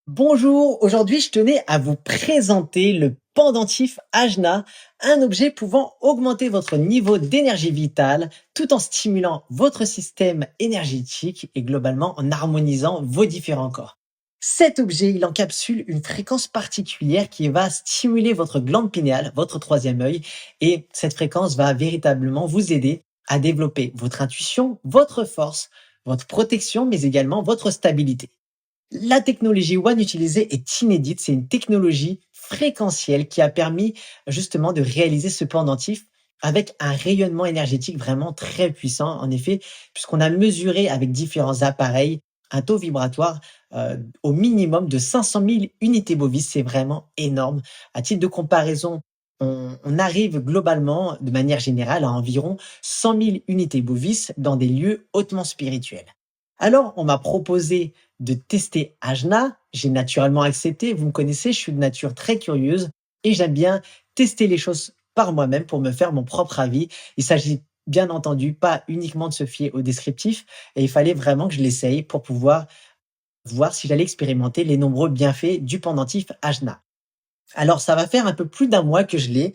Bonjour, aujourd'hui je tenais à vous présenter le pendentif Ajna, un objet pouvant augmenter votre niveau d'énergie vitale tout en stimulant votre système énergétique et globalement en harmonisant vos différents corps. Cet objet, il encapsule une fréquence particulière qui va stimuler votre glande pinéale, votre troisième œil, et cette fréquence va véritablement vous aider à développer votre intuition, votre force, votre protection, mais également votre stabilité. La technologie One utilisée est inédite. C'est une technologie fréquentielle qui a permis justement de réaliser ce pendentif avec un rayonnement énergétique vraiment très puissant. En effet, puisqu'on a mesuré avec différents appareils un taux vibratoire au minimum de 500 000 unités bovis. C'est vraiment énorme. À titre de comparaison, on arrive globalement, de manière générale, à environ 100 000 unités bovis dans des lieux hautement spirituels. Alors, on m'a proposé de tester Ajna. J'ai naturellement accepté. Vous me connaissez, je suis de nature très curieuse et j'aime bien tester les choses par moi-même pour me faire mon propre avis. Il s'agit bien entendu pas uniquement de se fier au descriptif et il fallait vraiment que je l'essaye pour pouvoir voir si j'allais expérimenter les nombreux bienfaits du pendentif Ajna. Alors, ça va faire un peu plus d'un mois que je l'ai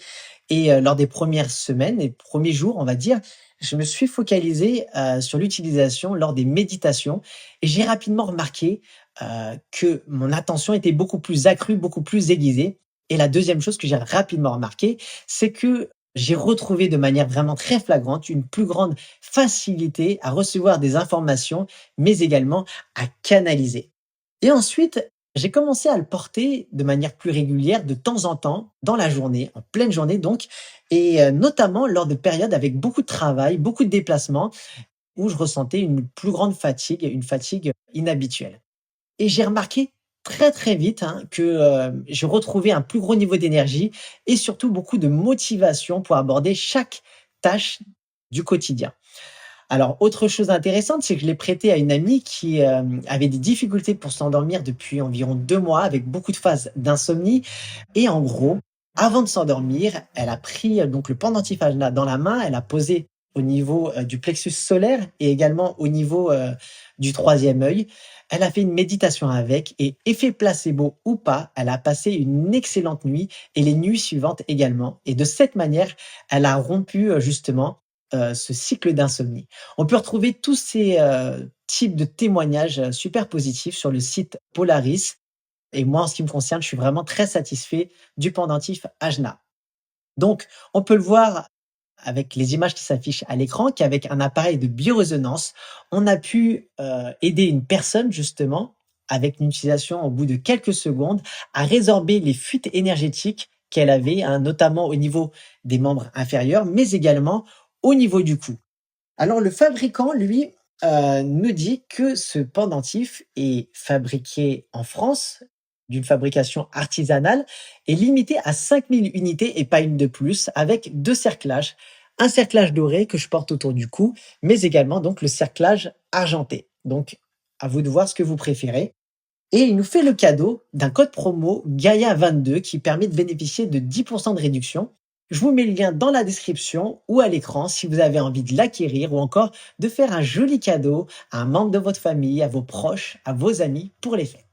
et lors des premières semaines et premiers jours, on va dire, je me suis focalisé, sur l'utilisation lors des méditations et j'ai rapidement remarqué, que mon attention était beaucoup plus accrue, beaucoup plus aiguisée et la deuxième chose que j'ai rapidement remarqué, c'est que j'ai retrouvé de manière vraiment très flagrante une plus grande facilité à recevoir des informations, mais également à canaliser. Et ensuite, j'ai commencé à le porter de manière plus régulière, de temps en temps, dans la journée, en pleine journée donc, et notamment lors de périodes avec beaucoup de travail, beaucoup de déplacements, où je ressentais une plus grande fatigue, une fatigue inhabituelle. Et j'ai remarqué très, très vite, hein, que, je retrouvais un plus gros niveau d'énergie et surtout beaucoup de motivation pour aborder chaque tâche du quotidien. Alors, autre chose intéressante, c'est que je l'ai prêté à une amie qui, avait des difficultés pour s'endormir depuis environ 2 mois avec beaucoup de phases d'insomnie et en gros, avant de s'endormir, elle a pris, donc le pendentif Ajna dans la main, elle a posé au niveau, du plexus solaire et également au niveau, du troisième œil. Elle a fait une méditation avec et effet placebo ou pas, elle a passé une excellente nuit et les nuits suivantes également et de cette manière, elle a rompu, justement, ce cycle d'insomnie. On peut retrouver tous ces, types de témoignages, super positifs sur le site Polaris et moi, en ce qui me concerne, je suis vraiment très satisfait du pendentif Ajna. Donc, on peut le voir avec les images qui s'affichent à l'écran, qu'avec un appareil de biorésonance, on a pu aider une personne justement, avec une utilisation au bout de quelques secondes, à résorber les fuites énergétiques qu'elle avait, hein, notamment au niveau des membres inférieurs, mais également au niveau du cou. Alors le fabricant, lui, nous dit que ce pendentif est fabriqué en France, d'une fabrication artisanale et limité à 5 000 unités et pas une de plus, avec 2 cerclages. Un cerclage doré que je porte autour du cou, mais également donc le cerclage argenté. Donc à vous de voir ce que vous préférez et il nous fait le cadeau d'un code promo Gaia22 qui permet de bénéficier de 10 de réduction. Je vous mets le lien dans la description ou à l'écran si vous avez envie de l'acquérir ou encore de faire un joli cadeau à un membre de votre famille, à vos proches, à vos amis pour les fêtes.